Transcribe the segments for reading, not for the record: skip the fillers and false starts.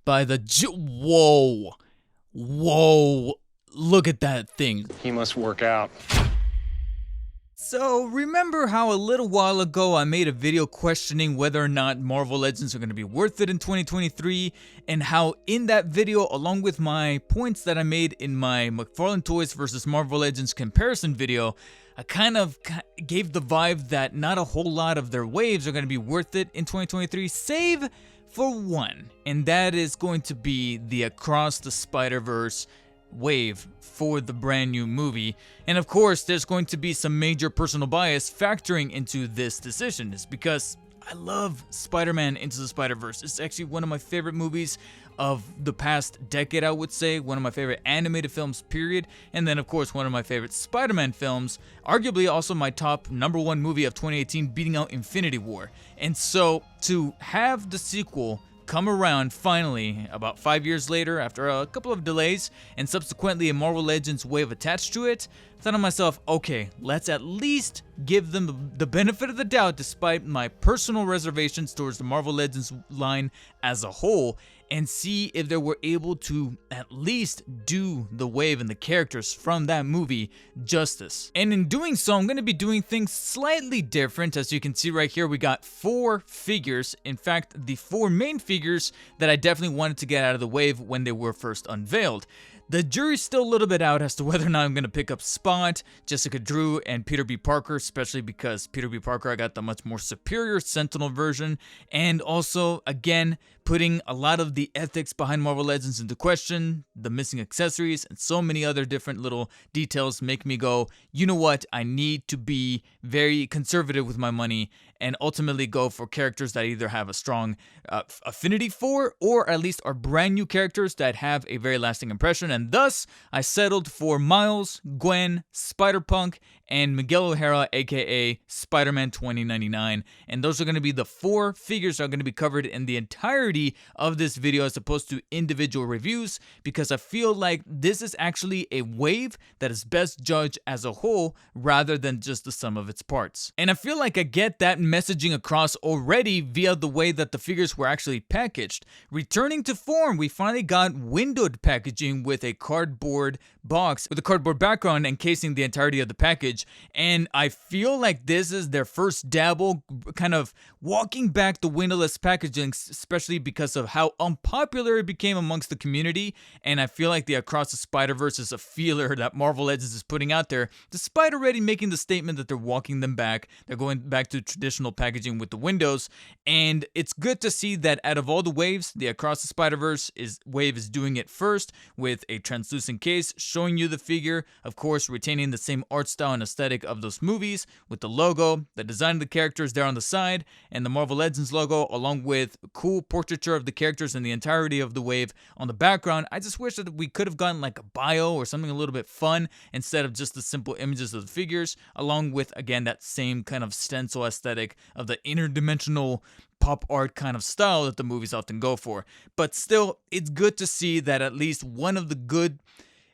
by the Whoa. Whoa. Look at that thing. He must work out. So, remember how a little while ago I made a video questioning whether or not Marvel Legends are going to be worth it in 2023, and how in that video, along with my points that I made in my McFarlane Toys versus Marvel Legends comparison video, I kind of gave the vibe that not a whole lot of their waves are going to be worth it in 2023, save for one, and that is going to be the Across the Spider-Verse wave for the brand new movie. And of course, there's going to be some major personal bias factoring into this decision, is because I love Spider-Man Into the Spider-Verse. It's actually one of my favorite movies of the past decade, I would say. One of my favorite animated films, period. And then, of course, one of my favorite Spider-Man films. Arguably also my top #1 movie of 2018, beating out Infinity War. And so, to have the sequel come around finally, about 5 years later, after a couple of delays, and subsequently a Marvel Legends wave attached to it, I thought to myself, okay, let's at least give them the benefit of the doubt, despite my personal reservations towards the Marvel Legends line as a whole, and see if they were able to at least do the wave and the characters from that movie justice. And in doing so, I'm going to be doing things slightly different. As you can see right here, we got 4 figures. In fact, the 4 main figures that I definitely wanted to get out of the wave when they were first unveiled. The jury's still a little bit out as to whether or not I'm going to pick up Spot, Jessica Drew, and Peter B. Parker, especially because Peter B. Parker, I got the much more superior Sentinel version, and also, again, putting a lot of the ethics behind Marvel Legends into question. The missing accessories and so many other different little details make me go, you know what, I need to be very conservative with my money and ultimately go for characters that either have a strong affinity for, or at least are brand new characters that have a very lasting impression. And thus, I settled for Miles, Gwen, Spider-Punk, and Miguel O'Hara, aka Spider-Man 2099. And those are going to be the 4 figures that are going to be covered in the entirety of this video, as opposed to individual reviews, because I feel like this is actually a wave that is best judged as a whole rather than just the sum of its parts. And I feel like I get that messaging across already via the way that the figures were actually packaged. Returning to form, we finally got windowed packaging with a cardboard box with a cardboard background encasing the entirety of the package, and I feel like this is their first dabble, kind of walking back the windowless packaging, especially because of how unpopular it became amongst the community. And I feel like the Across the Spider-Verse is a feeler that Marvel Legends is putting out there, despite already making the statement that they're walking them back. They're going back to traditional packaging with the windows, and it's good to see that out of all the waves, the Across the Spider-Verse wave is doing it first with a translucent case showing you the figure, of course retaining the same art style and aesthetic of those movies, with the logo, the design of the characters there on the side, and the Marvel Legends logo, along with cool portraiture of the characters in the entirety of the wave on the background. I just wish that we could have gotten like a bio or something a little bit fun instead of just the simple images of the figures, along with, again, that same kind of stencil aesthetic of the interdimensional pop art kind of style that the movies often go for. But still, it's good to see that at least one of the good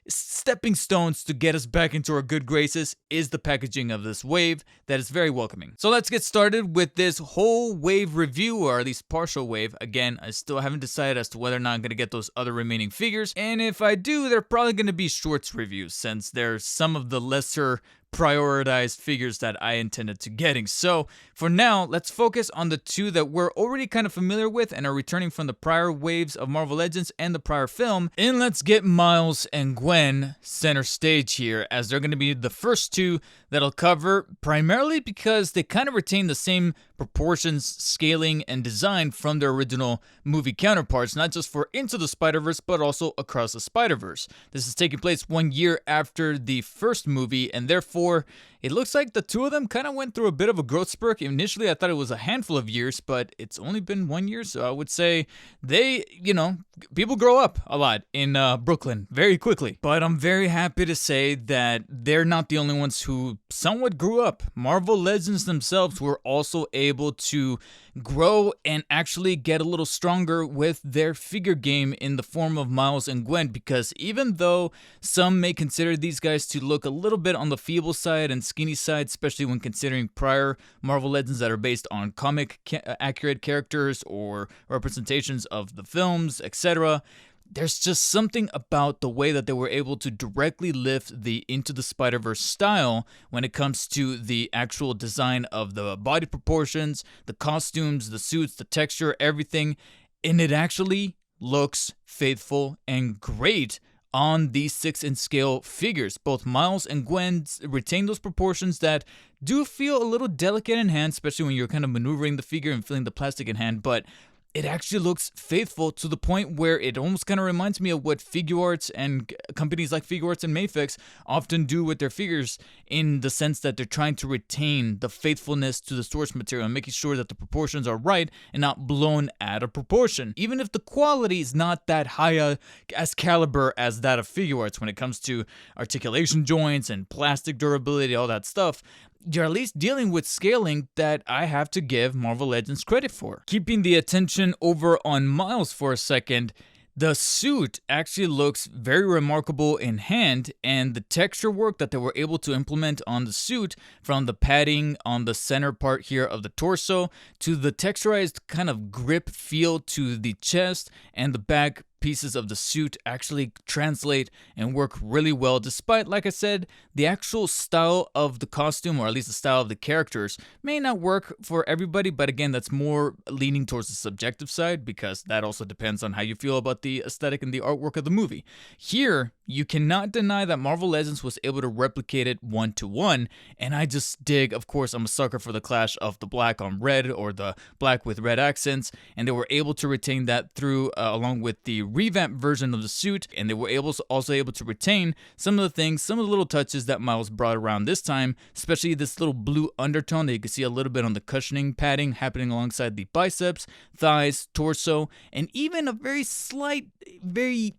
stepping stones to get us back into our good graces is the packaging of this wave that is very welcoming. So let's get started with this whole wave review, or at least partial wave. Again, I still haven't decided as to whether or not I'm going to get those other remaining figures, and if I do, they're probably going to be shorts reviews, since they're some of the lesser prioritized figures that I intended to getting. So for now, let's focus on the 2 that we're already kind of familiar with and are returning from the prior waves of Marvel Legends and the prior film. And let's get Miles and Gwen center stage here, as they're going to be the first 2 that'll cover, primarily because they kind of retain the same proportions, scaling, and design from their original movie counterparts, not just for Into the Spider-Verse, but also Across the Spider-Verse. This is taking place 1 year after the first movie, and therefore, it looks like the 2 of them kind of went through a bit of a growth spurt. Initially, I thought it was a handful of years, but it's only been 1 year, so I would say they, people grow up a lot in Brooklyn very quickly. But I'm very happy to say that they're not the only ones who somewhat grew up. Marvel Legends themselves were also able to grow and actually get a little stronger with their figure game in the form of Miles and Gwen, because even though some may consider these guys to look a little bit on the feeble side and skinny side, especially when considering prior Marvel Legends that are based on comic accurate characters or representations of the films, etc., there's just something about the way that they were able to directly lift the Into the Spider-Verse style when it comes to the actual design of the body proportions, the costumes, the suits, the texture, everything. And it actually looks faithful and great on these 6-inch scale figures. Both Miles and Gwen retain those proportions that do feel a little delicate in hand, especially when you're kind of maneuvering the figure and feeling the plastic in hand, but it actually looks faithful to the point where it almost kind of reminds me of what Figuarts and companies like Figuarts and Mafex often do with their figures, in the sense that they're trying to retain the faithfulness to the source material and making sure that the proportions are right and not blown out of proportion. Even if the quality is not that high as caliber as that of Figuarts when it comes to articulation joints and plastic durability, all that stuff, you're at least dealing with scaling that I have to give Marvel Legends credit for. Keeping the attention over on Miles for a second, the suit actually looks very remarkable in hand, and the texture work that they were able to implement on the suit, from the padding on the center part here of the torso to the texturized kind of grip feel to the chest and the back pieces of the suit, actually translate and work really well, despite, like I said, the actual style of the costume, or at least the style of the characters, may not work for everybody. But again, that's more leaning towards the subjective side, because that also depends on how you feel about the aesthetic and the artwork of the movie. Here, you cannot deny that Marvel Legends was able to replicate it one-to-one, and I just dig. Of course, I'm a sucker for the clash of the black on red, or the black with red accents, and they were able to retain that through, along with the revamped version of the suit, and they were also able to retain some of the things, some of the little touches that Miles brought around this time, especially this little blue undertone that you can see a little bit on the cushioning padding happening alongside the biceps, thighs, torso, and even a very slight, very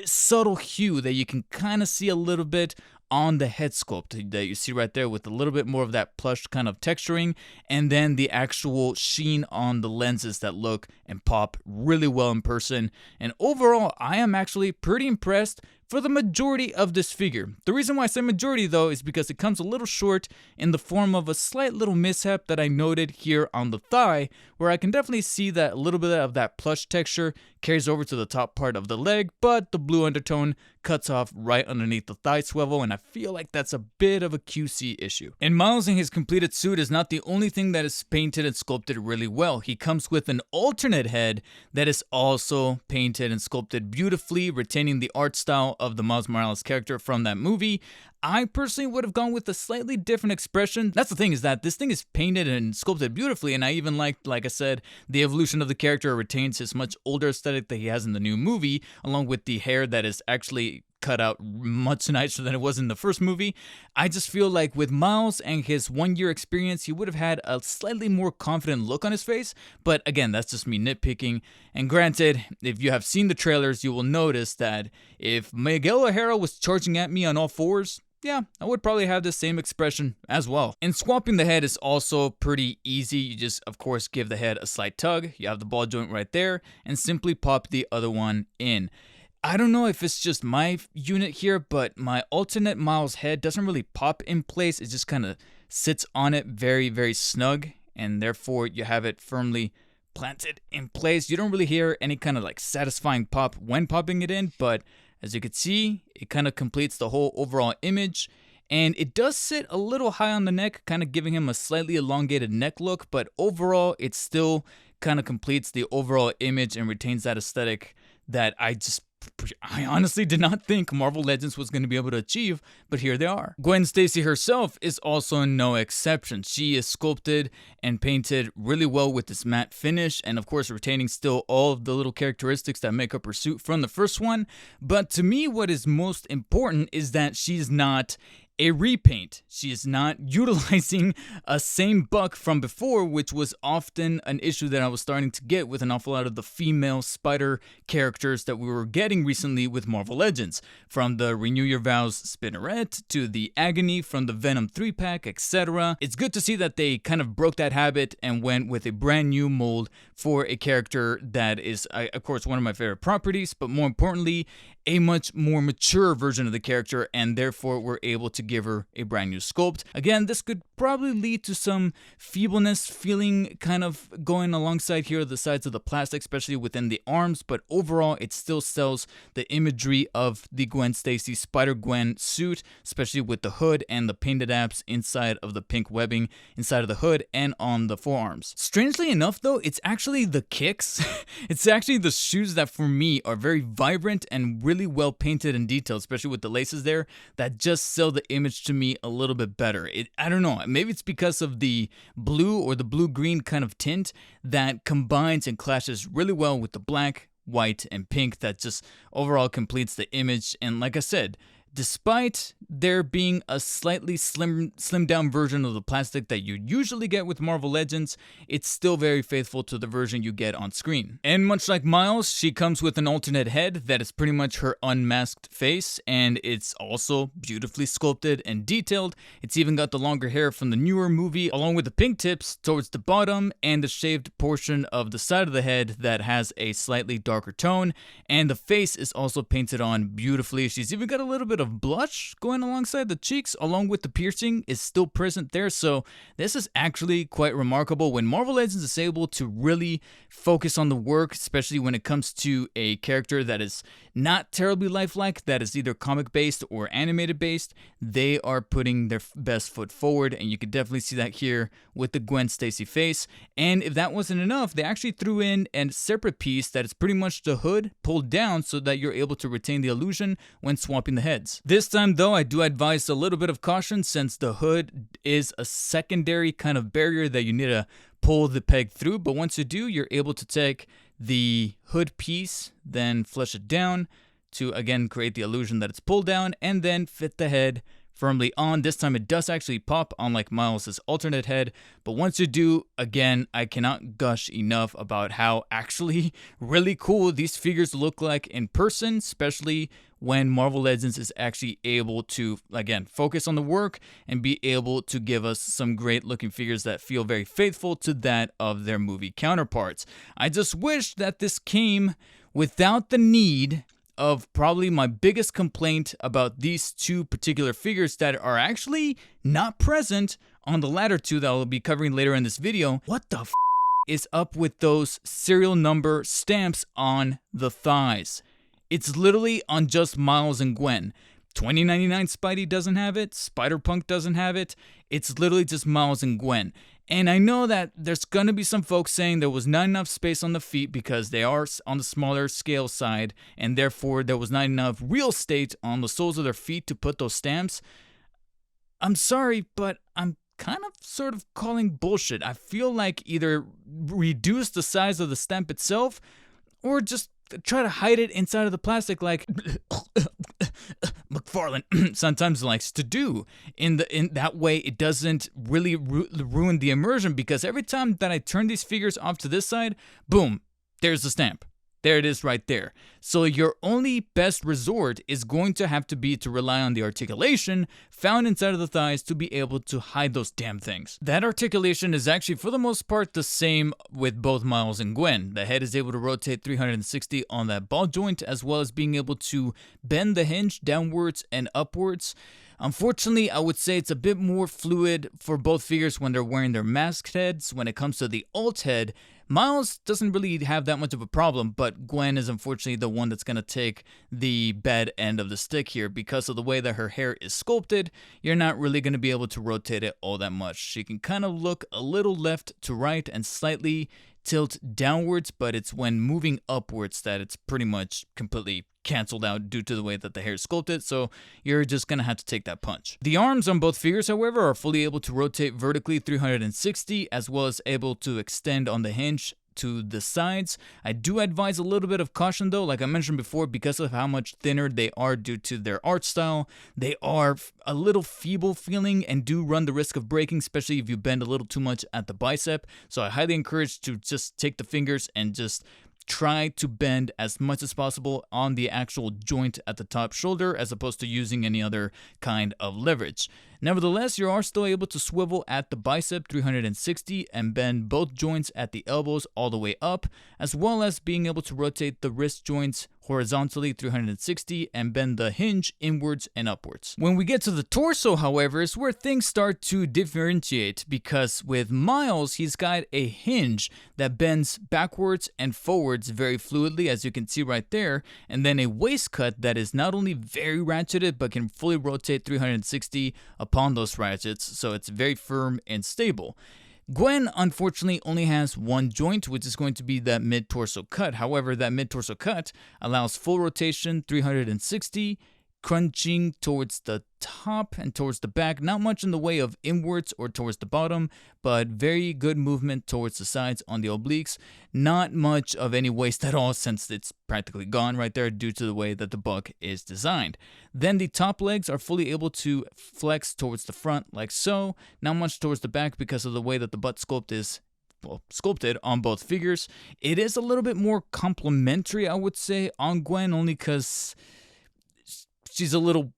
subtle hue that you can kind of see a little bit on the head sculpt that you see right there, with a little bit more of that plush kind of texturing, and then the actual sheen on the lenses that look and pop really well in person. And overall, I am actually pretty impressed for the majority of this figure. The reason why I say majority, though, is because it comes a little short in the form of a slight little mishap that I noted here on the thigh, where I can definitely see that a little bit of that plush texture carries over to the top part of the leg, but the blue undertone cuts off right underneath the thigh swivel, and I feel like that's a bit of a QC issue. And Miles in his completed suit is not the only thing that is painted and sculpted really well. He comes with an alternate head that is also painted and sculpted beautifully, retaining the art style of the Miles Morales character from that movie. I personally would have gone with a slightly different expression. That's the thing, is that this thing is painted and sculpted beautifully, and I even liked, like I said, the evolution of the character retains his much older aesthetic that he has in the new movie, along with the hair that is actually cut out much nicer than it was in the first movie. I just feel like with Miles and his 1-year experience, he would have had a slightly more confident look on his face, but again, that's just me nitpicking. And granted, if you have seen the trailers, you will notice that if Miguel O'Hara was charging at me on all fours, yeah, I would probably have the same expression as well. And swapping the head is also pretty easy. You just, of course, give the head a slight tug. You have the ball joint right there, and simply pop the other one in. I don't know if it's just my unit here, but my alternate Miles head doesn't really pop in place. It just kind of sits on it very, very snug, and therefore you have it firmly planted in place. You don't really hear any kind of like satisfying pop when popping it in, but as you can see, it kind of completes the whole overall image. And it does sit a little high on the neck, kind of giving him a slightly elongated neck look, but overall it still kind of completes the overall image and retains that aesthetic that I honestly did not think Marvel Legends was going to be able to achieve, but here they are. Gwen Stacy herself is also no exception. She is sculpted and painted really well with this matte finish, and of course retaining still all of the little characteristics that make up her suit from the first one. But to me, what is most important is that she's not a repaint. She is not utilizing a same buck from before, which was often an issue that I was starting to get with an awful lot of the female Spider characters that we were getting recently with Marvel Legends. From the Renew Your Vows Spinneret to the Agony from the Venom 3-pack, etc. It's good to see that they kind of broke that habit and went with a brand new mold for a character that is, of course, one of my favorite properties, but more importantly, a much more mature version of the character, and therefore we're able to give her a brand new sculpt. Again, this could probably lead to some feebleness feeling kind of going alongside here the sides of the plastic, especially within the arms, but overall it still sells the imagery of the Gwen Stacy Spider-Gwen suit, especially with the hood and the painted abs inside of the pink webbing inside of the hood and on the forearms. Strangely enough though, it's actually the kicks, it's actually the shoes that for me are very vibrant and really well painted and detailed, especially with the laces there, that just sell the image to me a little bit better. I don't know, maybe it's because of the blue or the blue-green kind of tint that combines and clashes really well with the black, white, and pink that just overall completes the image. And like I said, despite there being a slightly slimmed down version of the plastic that you usually get with Marvel Legends, it's still very faithful to the version you get on screen. And much like Miles, she comes with an alternate head that is pretty much her unmasked face, and it's also beautifully sculpted and detailed. It's even got the longer hair from the newer movie, along with the pink tips towards the bottom and the shaved portion of the side of the head that has a slightly darker tone, and the face is also painted on beautifully. She's even got a little bit of blush going alongside the cheeks, along with the piercing is still present there. So this is actually quite remarkable when Marvel Legends is able to really focus on the work, especially when it comes to a character that is not terribly lifelike, that is either comic based or animated based. They are putting their best foot forward, and you can definitely see that here with the Gwen Stacy face. And if that wasn't enough, they actually threw in a separate piece that is pretty much the hood pulled down so that you're able to retain the illusion when swapping the heads. This time though, I do advise a little bit of caution since the hood is a secondary kind of barrier that you need to pull the peg through, but once you do, you're able to take the hood piece, then flush it down to again create the illusion that it's pulled down, and then fit the head firmly on. This time it does actually pop, unlike Miles' alternate head, but once you do, again, I cannot gush enough about how actually really cool these figures look like in person, especially when Marvel Legends is actually able to, again, focus on the work and be able to give us some great looking figures that feel very faithful to that of their movie counterparts. I just wish that this came without the need of probably my biggest complaint about these two particular figures that are actually not present on the latter two that I'll be covering later in this video. What the is up with those serial number stamps on the thighs? It's literally on just Miles and Gwen. 2099 Spidey doesn't have it, Spider-Punk doesn't have it. It's literally just Miles and Gwen. And I know that there's going to be some folks saying there was not enough space on the feet because they are on the smaller scale side, and therefore there was not enough real estate on the soles of their feet to put those stamps. I'm sorry, but I'm kind of sort of calling bullshit. I feel like either reduce the size of the stamp itself or just try to hide it inside of the plastic like McFarlane sometimes likes to do. In that way, it doesn't really ruin the immersion, because every time that I turn these figures off to this side, boom, there's the stamp. There it is right there. So your only best resort is going to have to be to rely on the articulation found inside of the thighs to be able to hide those damn things. That articulation is actually for the most part the same with both Miles and Gwen. The head is able to rotate 360 on that ball joint, as well as being able to bend the hinge downwards and upwards. Unfortunately, I would say it's a bit more fluid for both figures when they're wearing their masked heads. When it comes to the alt head, Miles doesn't really have that much of a problem, but Gwen is unfortunately the one that's going to take the bad end of the stick here. Because of the way that her hair is sculpted, you're not really going to be able to rotate it all that much. She can kind of look a little left to right and slightly tilt downwards, but it's when moving upwards that it's pretty much completely canceled out due to the way that the hair is sculpted, so you're just gonna have to take that punch. The arms on both figures, however, are fully able to rotate vertically 360, as well as able to extend on the hinge to the sides. I do advise a little bit of caution though, like I mentioned before, because of how much thinner they are due to their art style. They are a little feeble feeling and do run the risk of breaking, especially if you bend a little too much at the bicep. So I highly encourage to just take the fingers and just try to bend as much as possible on the actual joint at the top shoulder as opposed to using any other kind of leverage. Nevertheless, you are still able to swivel at the bicep 360 and bend both joints at the elbows all the way up, as well as being able to rotate the wrist joints horizontally 360 and bend the hinge inwards and upwards. When we get to the torso, however, is where things start to differentiate, because with Miles, he's got a hinge that bends backwards and forwards very fluidly, as you can see right there, and then a waist cut that is not only very ratcheted but can fully rotate 360 upon those ratchets, so it's very firm and stable. Gwen, unfortunately, only has one joint, which is going to be that mid-torso cut. However, that mid-torso cut allows full rotation 360, crunching towards the top and towards the back. Not much in the way of inwards or towards the bottom, but very good movement towards the sides on the obliques. Not much of any waist at all, since it's practically gone right there due to the way that the buck is designed. Then the top legs are fully able to flex towards the front like so. Not much towards the back because of the way that the butt sculpt is sculpted on both figures. It is a little bit more complementary, I would say, on Gwen, only because she's a little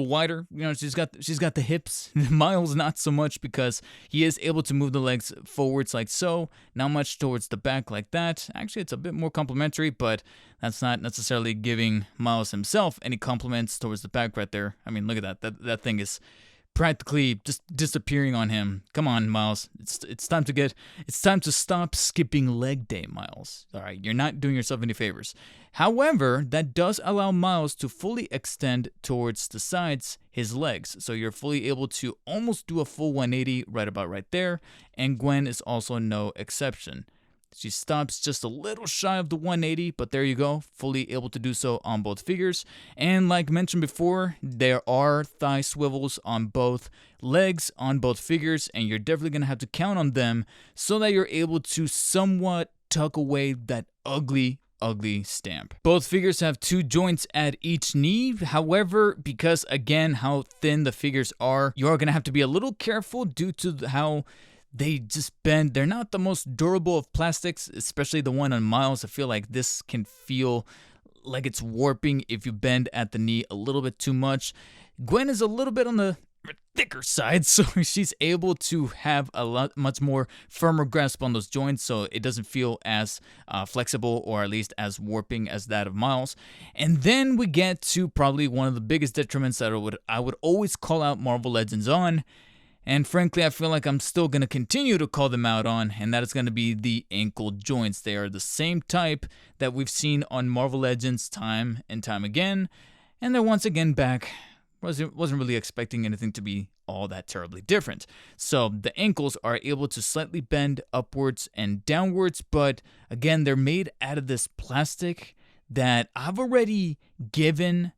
wider, you know, she's got the hips. Miles not so much, because he is able to move the legs forwards like so, not much towards the back like that. Actually, it's a bit more complimentary, but that's not necessarily giving Miles himself any compliments towards the back right there. I mean, look at that. That thing is practically just disappearing on him. Come on, Miles. It's time to stop skipping leg day, Miles. All right, you're not doing yourself any favors. However, that does allow Miles to fully extend towards the sides his legs. So you're fully able to almost do a full 180 right about right there. And Gwen is also no exception. She stops just a little shy of the 180, but there you go, fully able to do so on both figures. And like mentioned before, there are thigh swivels on both legs on both figures, and you're definitely going to have to count on them so that you're able to somewhat tuck away that ugly stamp. Both figures have two joints at each knee. However, because again how thin the figures are, you are going to have to be a little careful due to how they just bend. They're not the most durable of plastics, especially the one on Miles. I feel like this can feel like it's warping if you bend at the knee a little bit too much. Gwen is a little bit on the thicker side, so she's able to have a much more firmer grasp on those joints, so it doesn't feel as flexible, or at least as warping as that of Miles. And then we get to probably one of the biggest detriments that I would always call out Marvel Legends on. And frankly, I feel like I'm still going to continue to call them out on, and that is going to be the ankle joints. They are the same type that we've seen on Marvel Legends time and time again, and they're once again back. Wasn't really expecting anything to be all that terribly different. So the ankles are able to slightly bend upwards and downwards, but again, they're made out of this plastic that I've already given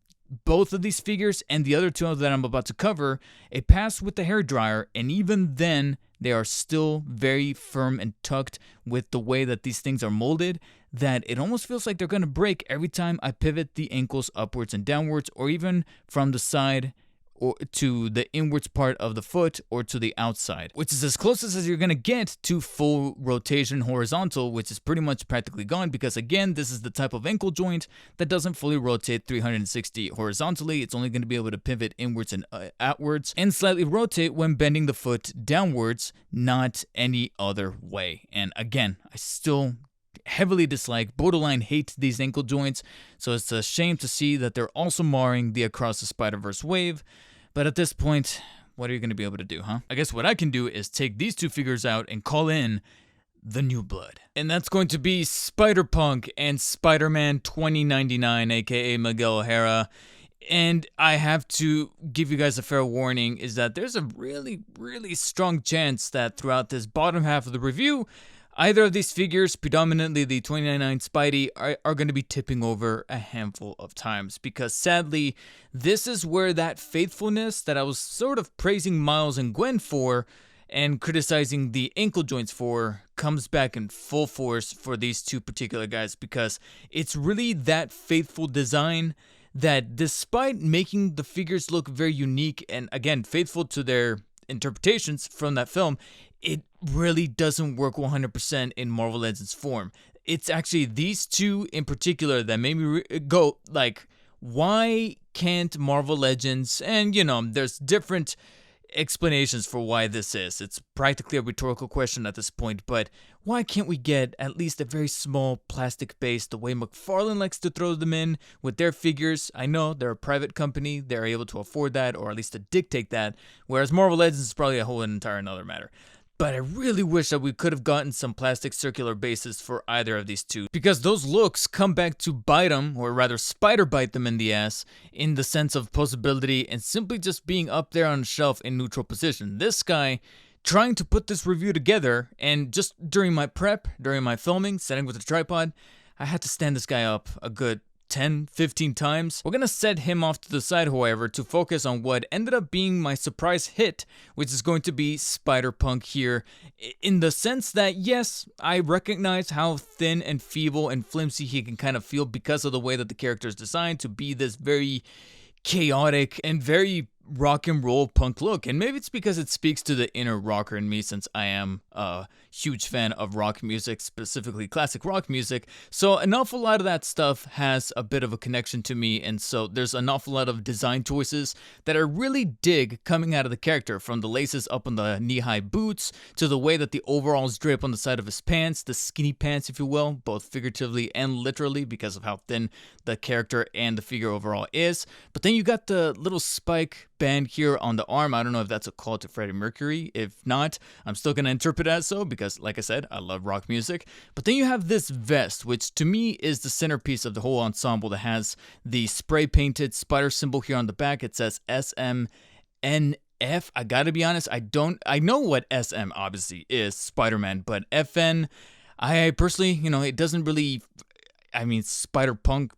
both of these figures and the other two that I'm about to cover a pass with the hairdryer, and even then they are still very firm and tucked with the way that these things are molded, that it almost feels like they're going to break every time I pivot the ankles upwards and downwards, or even from the side or to the inwards part of the foot, or to the outside, which is as close as you're going to get to full rotation horizontal, which is pretty much practically gone, because again, this is the type of ankle joint that doesn't fully rotate 360 horizontally. It's only going to be able to pivot inwards and outwards, and slightly rotate when bending the foot downwards, not any other way. And again, I still heavily dislike, borderline hate these ankle joints, so it's a shame to see that they're also marring the Across the Spider-Verse wave. But at this point, what are you going to be able to do, huh? I guess what I can do is take these two figures out and call in the new blood. And that's going to be Spider-Punk and Spider-Man 2099, aka Miguel O'Hara. And I have to give you guys a fair warning, is that there's a really strong chance that throughout this bottom half of the review, either of these figures, predominantly the 2099 Spidey, are going to be tipping over a handful of times, because sadly, this is where that faithfulness that I was sort of praising Miles and Gwen for and criticizing the ankle joints for comes back in full force for these two particular guys, because it's really that faithful design that, despite making the figures look very unique and, again, faithful to their interpretations from that film, it really doesn't work 100% in Marvel Legends form. It's actually these two in particular that made me go, like, why can't Marvel Legends, and there's different explanations for why this is. It's practically a rhetorical question at this point, but why can't we get at least a very small plastic base the way McFarlane likes to throw them in with their figures? I know they're a private company, they're able to afford that, or at least to dictate that, whereas Marvel Legends is probably a whole entire another matter. But I really wish that we could have gotten some plastic circular bases for either of these two, because those looks come back to bite them, or rather spider bite them in the ass, in the sense of posability and simply just being up there on a shelf in neutral position. This guy, trying to put this review together, and just during my prep, during my filming, setting with the tripod, I had to stand this guy up a good 10-15 times. We're gonna set him off to the side, however, to focus on what ended up being my surprise hit, which is going to be Spider-Punk here, in the sense that, yes, I recognize how thin and feeble and flimsy he can kind of feel because of the way that the character is designed to be this very chaotic and very rock and roll punk look, and maybe it's because it speaks to the inner rocker in me, since I am a huge fan of rock music, specifically classic rock music. So an awful lot of that stuff has a bit of a connection to me, and so there's an awful lot of design choices that I really dig coming out of the character, from the laces up on the knee-high boots to the way that the overalls drape on the side of his pants, the skinny pants, if you will, both figuratively and literally because of how thin the character and the figure overall is. But then you got the little spike band here on the arm. I don't know if that's a call to Freddie Mercury. If not, I'm still going to interpret it as so, because like I said, I love rock music. But then you have this vest, which to me is the centerpiece of the whole ensemble, that has the spray painted spider symbol here on the back. It says SMNF. I gotta be honest, I know what SM obviously is, Spider-Man, but FN, I personally, it doesn't really, I mean, Spider-Punk,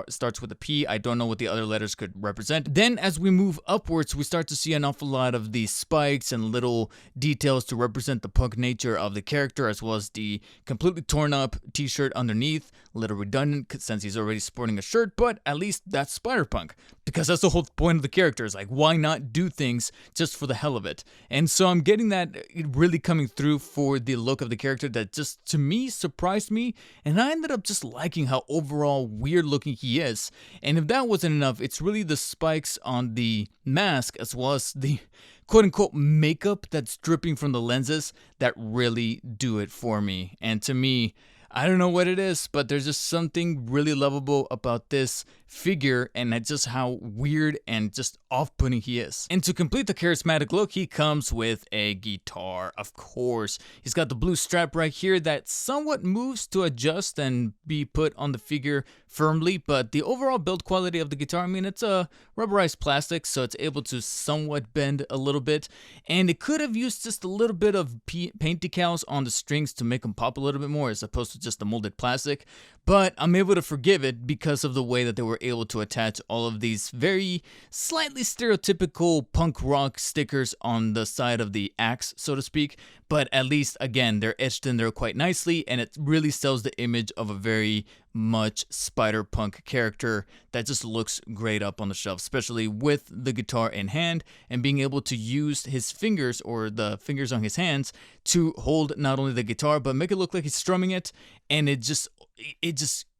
starts with a P. I don't know what the other letters could represent. Then as we move upwards, we start to see an awful lot of these spikes and little details to represent the punk nature of the character, as well as the completely torn up t-shirt underneath. A little redundant since he's already sporting a shirt, but at least that's Spider-Punk, because that's the whole point of the character, is like, why not do things just for the hell of it? And so I'm getting that really coming through for the look of the character that just, to me, surprised me, and I ended up just liking how overall weird looking he is. And if that wasn't enough, it's really the spikes on the mask, as well as the quote-unquote makeup that's dripping from the lenses, that really do it for me. And to me, I don't know what it is, but there's just something really lovable about this figure, and just how weird and just off-putting he is. And to complete the charismatic look, he comes with a guitar, of course. He's got the blue strap right here that somewhat moves to adjust and be put on the figure firmly, but the overall build quality of the guitar, I mean, it's a rubberized plastic, so it's able to somewhat bend a little bit, and it could have used just a little bit of paint decals on the strings to make them pop a little bit more, as opposed to just the molded plastic. But I'm able to forgive it because of the way that they were able to attach all of these very slightly stereotypical punk rock stickers on the side of the axe, so to speak. But at least, again, they're etched in there quite nicely, and it really sells the image of a very much Spider-Punk character that just looks great up on the shelf, especially with the guitar in hand and being able to use his fingers, or the fingers on his hands, to hold not only the guitar but make it look like he's strumming it, and it just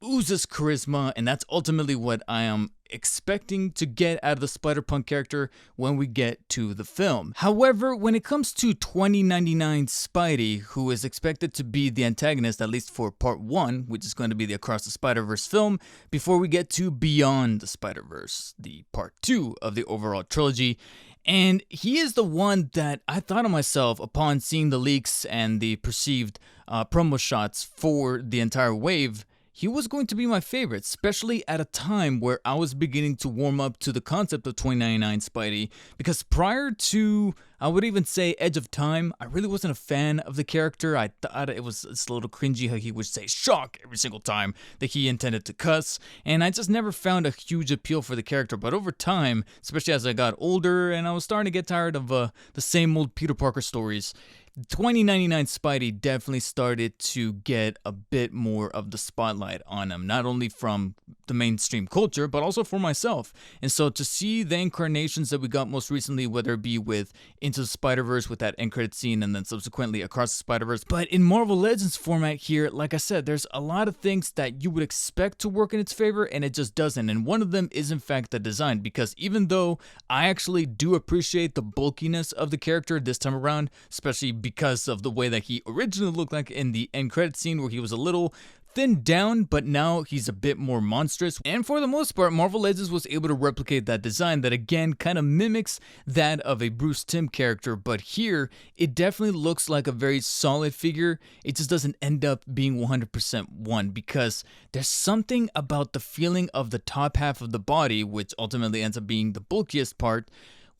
oozes charisma, and that's ultimately what I am expecting to get out of the Spider-Punk character when we get to the film. However, when it comes to 2099 Spidey, who is expected to be the antagonist, at least for part 1, which is going to be the Across the Spider-Verse film, before we get to Beyond the Spider-Verse, the part 2 of the overall trilogy. And he is the one that I thought of myself upon seeing the leaks and the perceived promo shots for the entire wave. He was going to be my favorite, especially at a time where I was beginning to warm up to the concept of 2099 Spidey, because prior to, I would even say, Edge of Time, I really wasn't a fan of the character. I thought it was a little cringy how he would say shock every single time that he intended to cuss, and I just never found a huge appeal for the character. But over time, especially as I got older and I was starting to get tired of the same old Peter Parker stories, 2099 Spidey definitely started to get a bit more of the spotlight on him, not only from the mainstream culture, but also for myself. And so to see the incarnations that we got most recently, whether it be with Into the Spider-Verse with that end credit scene and then subsequently Across the Spider-Verse, but in Marvel Legends format here, like I said, there's a lot of things that you would expect to work in its favor and it just doesn't. And one of them is in fact the design, because even though I actually do appreciate the bulkiness of the character this time around, especially because of the way that he originally looked like in the end credit scene where he was a little thinned down, but now he's a bit more monstrous. And for the most part, Marvel Legends was able to replicate that design that again kind of mimics that of a Bruce Timm character, but here it definitely looks like a very solid figure. It just doesn't end up being 100% one, because there's something about the feeling of the top half of the body, which ultimately ends up being the bulkiest part,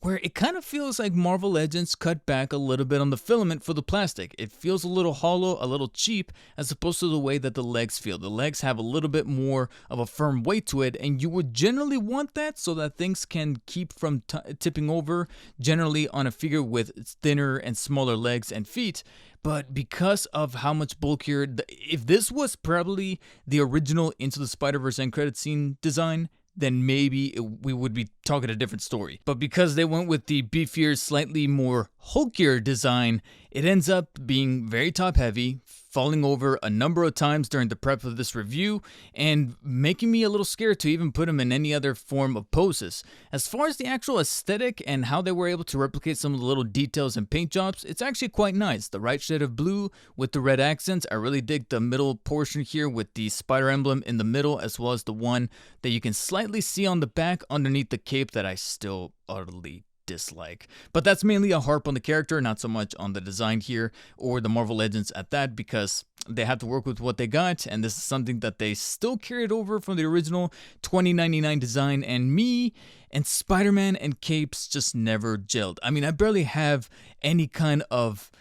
where it kind of feels like Marvel Legends cut back a little bit on the filament for the plastic. It feels a little hollow, a little cheap, as opposed to the way that the legs feel. The legs have a little bit more of a firm weight to it, and you would generally want that so that things can keep from tipping over, generally on a figure with thinner and smaller legs and feet. But because of how much bulkier, if this was probably the original Into the Spider-Verse end credit scene design, then maybe we would be talking a different story. But because they went with the beefier, slightly more hulkier design, it ends up being very top heavy, falling over a number of times during the prep of this review, and making me a little scared to even put him in any other form of poses. As far as the actual aesthetic and how they were able to replicate some of the little details and paint jobs, it's actually quite nice. The right shade of blue with the red accents. I really dig the middle portion here with the spider emblem in the middle, as well as the one that you can slightly see on the back underneath the cape that I still utterly dislike. But that's mainly a harp on the character, not so much on the design here or the Marvel Legends at that, because they have to work with what they got, and this is something that they still carried over from the original 2099 design, and me and Spider-Man and capes just never gelled. I mean, I barely have any kind of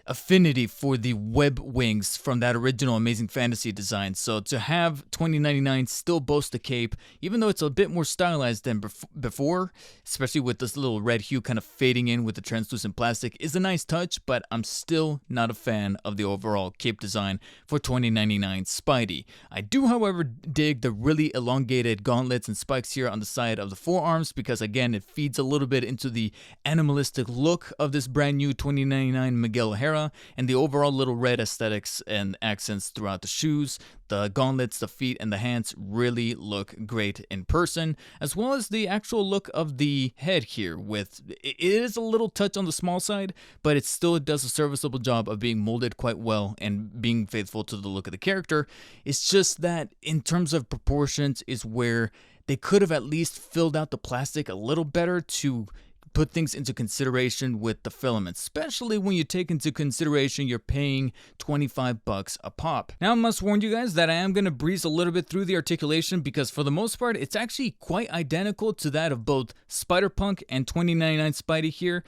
affinity for the web wings from that original Amazing Fantasy design, so to have 2099 still boast the cape, even though it's a bit more stylized than before, especially with this little red hue kind of fading in with the translucent plastic, is a nice touch, but I'm still not a fan of the overall cape design for 2099 Spidey. I do, however, dig the really elongated gauntlets and spikes here on the side of the forearms, because again, it feeds a little bit into the animalistic look of this brand new 2099 Miguel O'Hara, and the overall little red aesthetics and accents throughout the shoes. The gauntlets, the feet, and the hands really look great in person, as well as the actual look of the head here. With it is a little touch on the small side, but it still does a serviceable job of being molded quite well and being faithful to the look of the character. It's just that in terms of proportions is where they could have at least filled out the plastic a little better to put things into consideration with the filaments, especially when you take into consideration you're paying $25 a pop. Now, I must warn you guys that I am going to breeze a little bit through the articulation, because for the most part, it's actually quite identical to that of both Spider-Punk and 2099 Spidey here.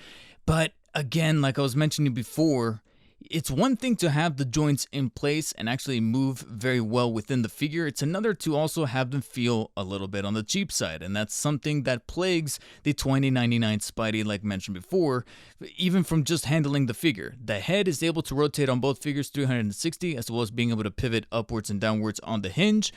But again, like I was mentioning before, it's one thing to have the joints in place and actually move very well within the figure. It's another to also have them feel a little bit on the cheap side, and that's something that plagues the 2099 Spidey, like mentioned before, even from just handling the figure. The head is able to rotate on both figures 360, as well as being able to pivot upwards and downwards on the hinge.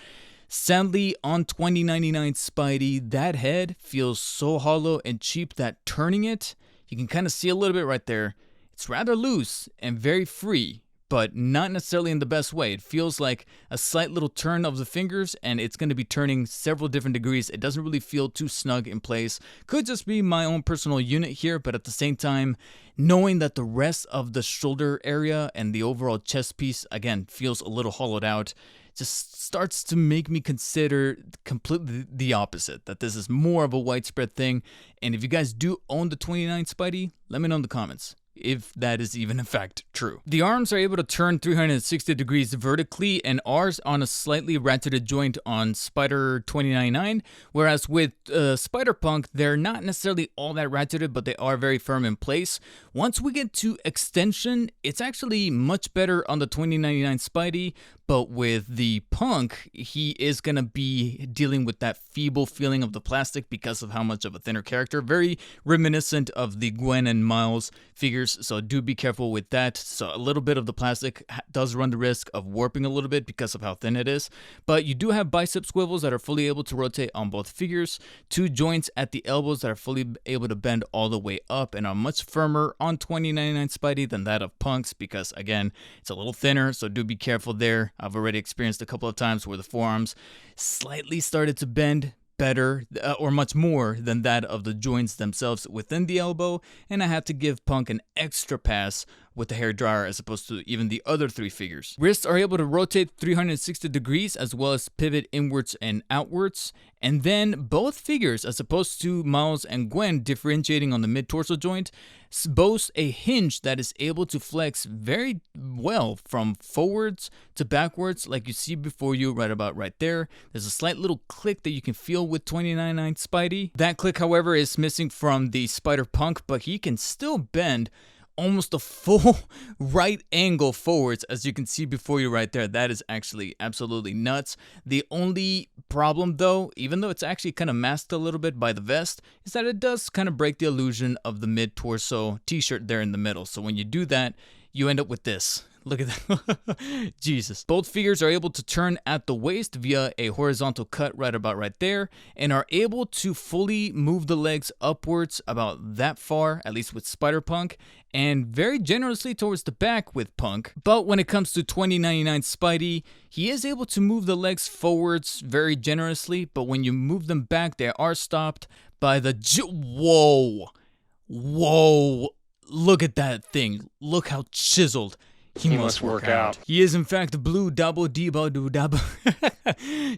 Sadly, on 2099 Spidey, that head feels so hollow and cheap that turning it, you can kind of see a little bit right there, it's rather loose and very free, but not necessarily in the best way. It feels like a slight little turn of the fingers, and it's going to be turning several different degrees. It doesn't really feel too snug in place. Could just be my own personal unit here, but at the same time, knowing that the rest of the shoulder area and the overall chest piece, again, feels a little hollowed out, just starts to make me consider completely the opposite, that this is more of a widespread thing. And if you guys do own the 29 Spidey, let me know in the comments if that is even in fact true. The arms are able to turn 360 degrees vertically and are on a slightly ratcheted joint on Spider 2099, whereas with Spider-Punk, they're not necessarily all that ratcheted, but they are very firm in place. Once we get to extension, it's actually much better on the 2099 Spidey, but with the Punk, he is going to be dealing with that feeble feeling of the plastic because of how much of a thinner character, very reminiscent of the Gwen and Miles figure figures, so do be careful with that. So a little bit of the plastic does run the risk of warping a little bit because of how thin it is, but you do have bicep swivels that are fully able to rotate on both figures, 2 joints at the elbows that are fully able to bend all the way up and are much firmer on 2099 Spidey than that of Punk's, because again, it's a little thinner, so do be careful there. I've already experienced a couple of times where the forearms slightly started to bend better or much more than that of the joints themselves within the elbow, and I had to give Punk an extra pass with the hair dryer as opposed to even the other 3 figures. Wrists are able to rotate 360 degrees as well as pivot inwards and outwards, and then both figures, as opposed to Miles and Gwen differentiating on the mid-torso joint, boast a hinge that is able to flex very well from forwards to backwards, like you see before you right about right there. There's a slight little click that you can feel with 2099 Spidey. That click, however, is missing from the Spider Punk, but he can still bend almost a full right angle forwards, as you can see before you right there. That is actually absolutely nuts. The only problem though, even though it's actually kind of masked a little bit by the vest, is that it does kind of break the illusion of the mid-torso t-shirt there in the middle. So when you do that, you end up with this. Look at that. Jesus. Both figures are able to turn at the waist via a horizontal cut right about right there, and are able to fully move the legs upwards about that far, at least with Spider-Punk, and very generously towards the back with Punk. But when it comes to 2099 Spidey, he is able to move the legs forwards very generously, but when you move them back, they are stopped by the Whoa! Whoa! Look at that thing. Look how chiseled. He must work out. He is in fact blue double double.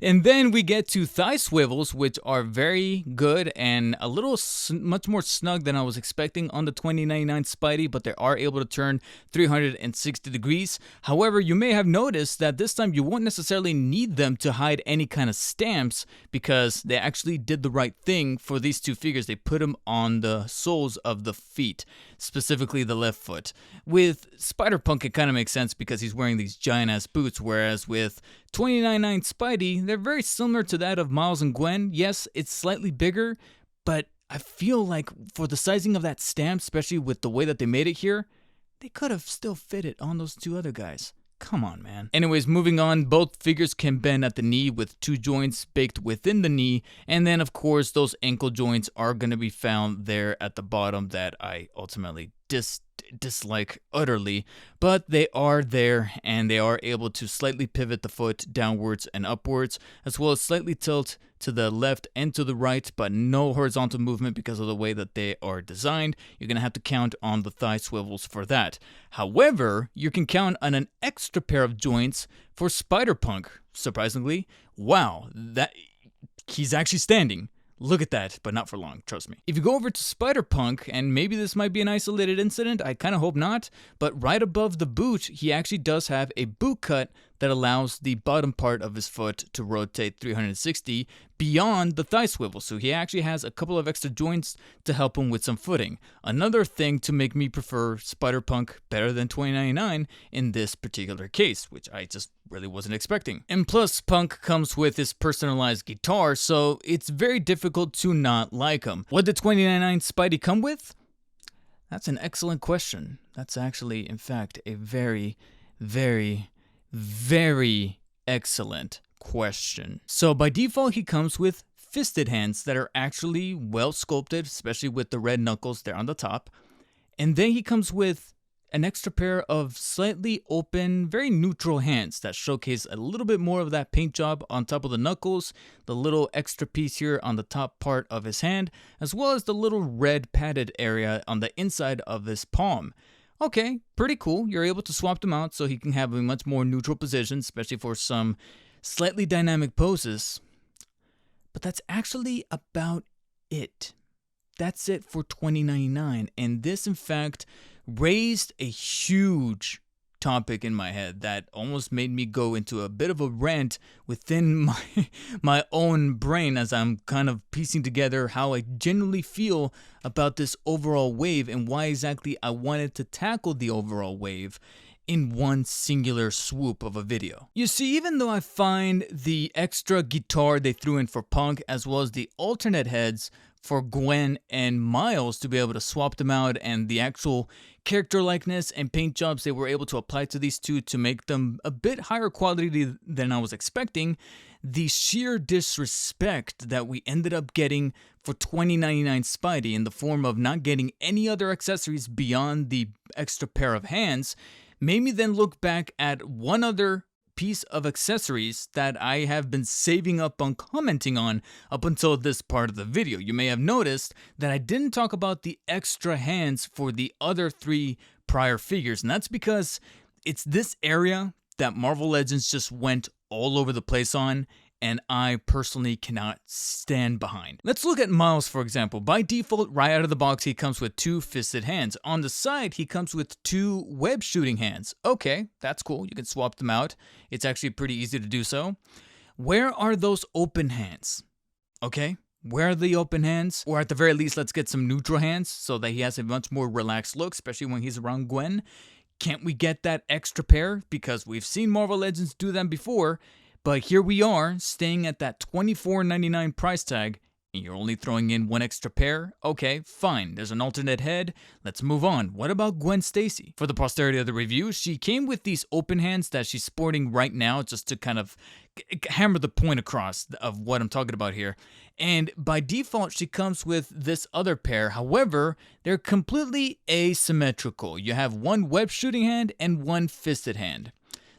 And then we get to thigh swivels, which are very good and a little much more snug than I was expecting on the 2099 Spidey, but they are able to turn 360 degrees. However, you may have noticed that this time you won't necessarily need them to hide any kind of stamps, because they actually did the right thing for these 2 figures. They put them on the soles of the feet, specifically the left foot. With Spider-Punk, it kind of makes sense because he's wearing these giant ass boots, whereas with 2099 Spidey, they're very similar to that of Miles and Gwen. Yes, it's slightly bigger, but I feel like for the sizing of that stamp, especially with the way that they made it here, they could have still fit it on those 2 other guys. Come on, man. Anyways, moving on, both figures can bend at the knee with 2 joints baked within the knee, and then of course those ankle joints are going to be found there at the bottom that I ultimately dislike utterly, but they are there, and they are able to slightly pivot the foot downwards and upwards, as well as slightly tilt to the left and to the right, but no horizontal movement because of the way that they are designed. You're going to have to count on the thigh swivels for that. However, you can count on an extra pair of joints for Spider-Punk, surprisingly. Wow, that he's actually standing. Look at that, but not for long, trust me. If you go over to Spider-Punk, and maybe this might be an isolated incident, I kind of hope not, but right above the boot, he actually does have a boot cut that allows the bottom part of his foot to rotate 360 beyond the thigh swivel. So he actually has a couple of extra joints to help him with some footing. Another thing to make me prefer Spider-Punk better than 2099 in this particular case, which I just really wasn't expecting. And plus, Punk comes with his personalized guitar, so it's very difficult to not like him. What did 2099 Spidey come with? That's an excellent question. That's actually, in fact, a very, very, very excellent question. So by default, he comes with fisted hands that are actually well sculpted, especially with the red knuckles there on the top. And then he comes with an extra pair of slightly open, very neutral hands that showcase a little bit more of that paint job on top of the knuckles, the little extra piece here on the top part of his hand, as well as the little red padded area on the inside of his palm. Okay, pretty cool. You're able to swap them out so he can have a much more neutral position, especially for some slightly dynamic poses. But that's actually about it. That's it for 2099, and this in fact raised a huge topic in my head that almost made me go into a bit of a rant within my own brain as I'm kind of piecing together how I genuinely feel about this overall wave and why exactly I wanted to tackle the overall wave. in one singular swoop of a video. You see, even though I find the extra guitar they threw in for Punk, as well as the alternate heads for Gwen and Miles to be able to swap them out, and the actual character likeness and paint jobs they were able to apply to these two to make them a bit higher quality than I was expecting, the sheer disrespect that we ended up getting for $20.99 Spidey in the form of not getting any other accessories beyond the extra pair of hands made me then look back at one other piece of accessories that I have been saving up on commenting on up until this part of the video. You may have noticed that I didn't talk about the extra hands for the other 3 prior figures, and that's because it's this area that Marvel Legends just went all over the place on, and I personally cannot stand behind. Let's look at Miles, for example. By default, right out of the box, he comes with 2 fisted hands. On the side, he comes with 2 web shooting hands. Okay, that's cool. You can swap them out. It's actually pretty easy to do so. Where are those open hands? Okay, where are the open hands? Or at the very least, let's get some neutral hands so that he has a much more relaxed look, especially when he's around Gwen. Can't we get that extra pair? Because we've seen Marvel Legends do them before. But here we are, staying at that $24.99 price tag, and you're only throwing in 1 extra pair? Okay, fine, there's an alternate head, let's move on. What about Gwen Stacy? For the posterity of the review, she came with these open hands that she's sporting right now, just to kind of hammer the point across of what I'm talking about here. And by default, she comes with this other pair. However, they're completely asymmetrical. You have 1 web shooting hand and 1 fisted hand.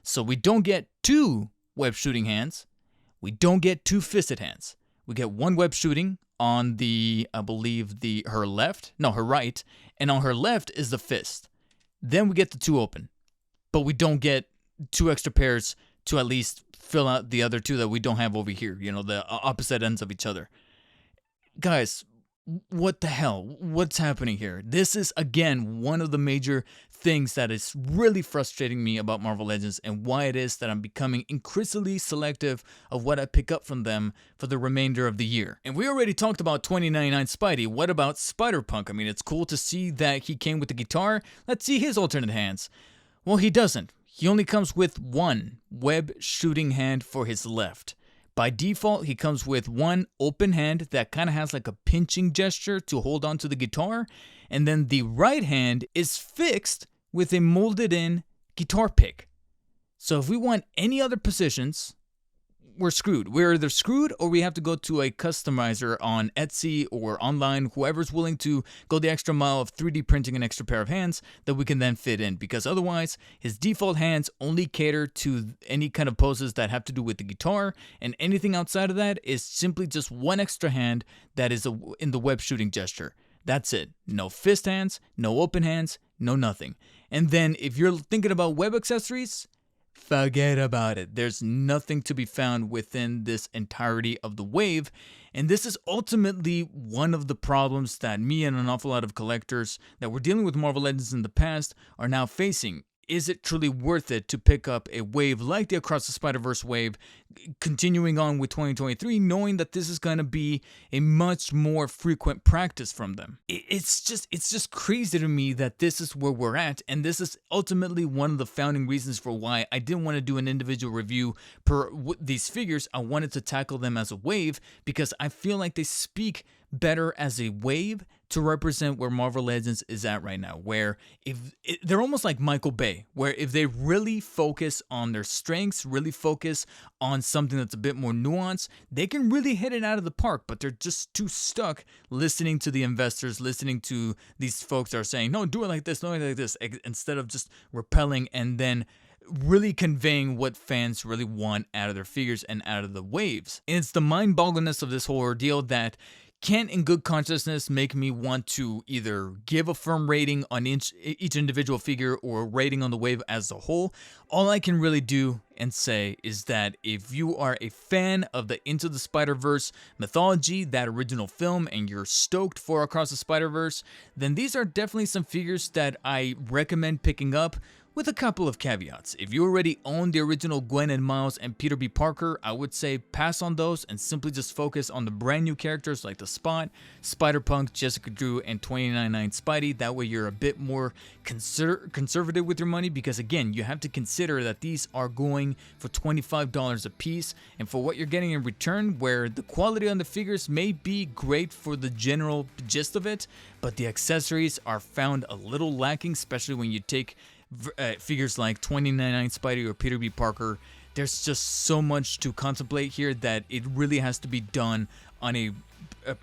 So we don't get 2 web shooting hands, we don't get 2 fisted hands. We get 1 web shooting on the, I believe, her right, and on her left is the fist. Then we get the 2 open, but we don't get 2 extra pairs to at least fill out the other 2 that we don't have over here, you know, the opposite ends of each other. Guys, what the hell? What's happening here? This is, again, one of the major things that is really frustrating me about Marvel Legends, and why it is that I'm becoming increasingly selective of what I pick up from them for the remainder of the year. And we already talked about $20.99 Spidey. What about Spider-Punk? I mean, it's cool to see that he came with the guitar. Let's see his alternate hands. Well, he doesn't. He only comes with 1 web shooting hand for his left. By default, he comes with 1 open hand that kind of has like a pinching gesture to hold on to the guitar, and then the right hand is fixed with a molded in guitar pick. So if we want any other positions, we're screwed. We're either screwed, or we have to go to a customizer on Etsy or online, whoever's willing to go the extra mile of 3D printing an extra pair of hands that we can then fit in, because otherwise his default hands only cater to any kind of poses that have to do with the guitar, and anything outside of that is simply just 1 extra hand that is in the web shooting gesture. That's it. No fist hands, no open hands, no nothing. And then if you're thinking about web accessories, forget about it. There's nothing to be found within this entirety of the wave, and this is ultimately one of the problems that me and an awful lot of collectors that were dealing with Marvel Legends in the past are now facing. Is it truly worth it to pick up a wave like the Across the Spider-Verse wave, continuing on with 2023, knowing that this is going to be a much more frequent practice from them? It's just crazy to me that this is where we're at, and this is ultimately one of the founding reasons for why I didn't want to do an individual review per these figures. I wanted to tackle them as a wave because I feel like they speak better as a wave to represent where Marvel Legends is at right now, where they're almost like Michael Bay, where if they really focus on their strengths, really focus on something that's a bit more nuanced, they can really hit it out of the park, but they're just too stuck listening to the investors, listening to these folks that are saying, no, do it like this, no, like this, instead of just repelling and then really conveying what fans really want out of their figures and out of the waves. And it's the mind-boggleness of this whole ordeal that can't in good consciousness make me want to either give a firm rating on each individual figure or a rating on the wave as a whole. All I can really do and say is that if you are a fan of the Into the Spider-Verse mythology, that original film, and you're stoked for Across the Spider-Verse, then these are definitely some figures that I recommend picking up with a couple of caveats. If you already own the original Gwen and Miles and Peter B. Parker, I would say pass on those and simply just focus on the brand new characters like the Spot, Spider-Punk, Jessica Drew, and 2099 Spidey. That way you're a bit more conservative with your money, because again, you have to consider that these are going for $25 a piece, and for what you're getting in return, where the quality on the figures may be great for the general gist of it, but the accessories are found a little lacking, especially when you take figures like 2099 Spidey or Peter B. Parker. There's just so much to contemplate here that it really has to be done on a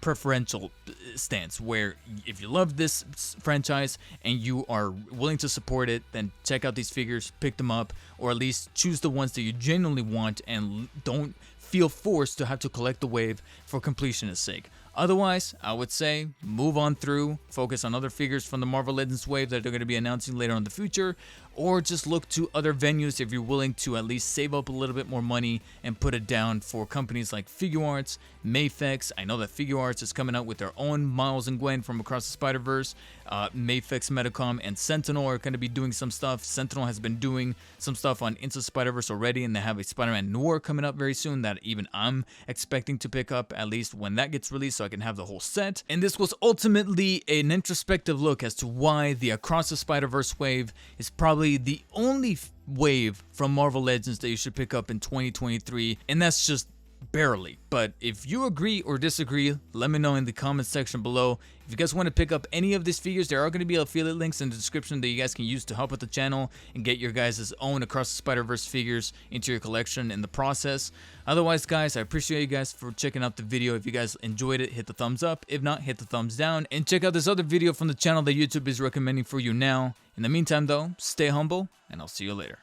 preferential stance, where if you love this franchise and you are willing to support it, then check out these figures, pick them up, or at least choose the ones that you genuinely want and don't feel forced to have to collect the wave for completionist sake. Otherwise, I would say move on through, focus on other figures from the Marvel Legends wave that they're going to be announcing later in the future, or just look to other venues if you're willing to at least save up a little bit more money and put it down for companies like Figuarts, Mayfix. I know that Figuarts is coming out with their own Miles and Gwen from Across the Spider-Verse. Mayfix, Medicom, and Sentinel are going to be doing some stuff. Sentinel has been doing some stuff on Into Spider-Verse already, and they have a Spider-Man Noir coming up very soon that even I'm expecting to pick up, at least when that gets released, so I can have the whole set. And this was ultimately an introspective look as to why the Across the Spider-Verse wave is probably the only wave from Marvel Legends that you should pick up in 2023, and that's just barely. But if you agree or disagree, let me know in the comment section below. If you guys want to pick up any of these figures, there are going to be affiliate links in the description that you guys can use to help with the channel and get your guys' own Across the Spider-Verse figures into your collection in the process. Otherwise, guys, I appreciate you guys for checking out the video. If you guys enjoyed it, hit the thumbs up. If not, hit the thumbs down. And check out this other video from the channel that YouTube is recommending for you now. In the meantime, though, stay humble, and I'll see you later.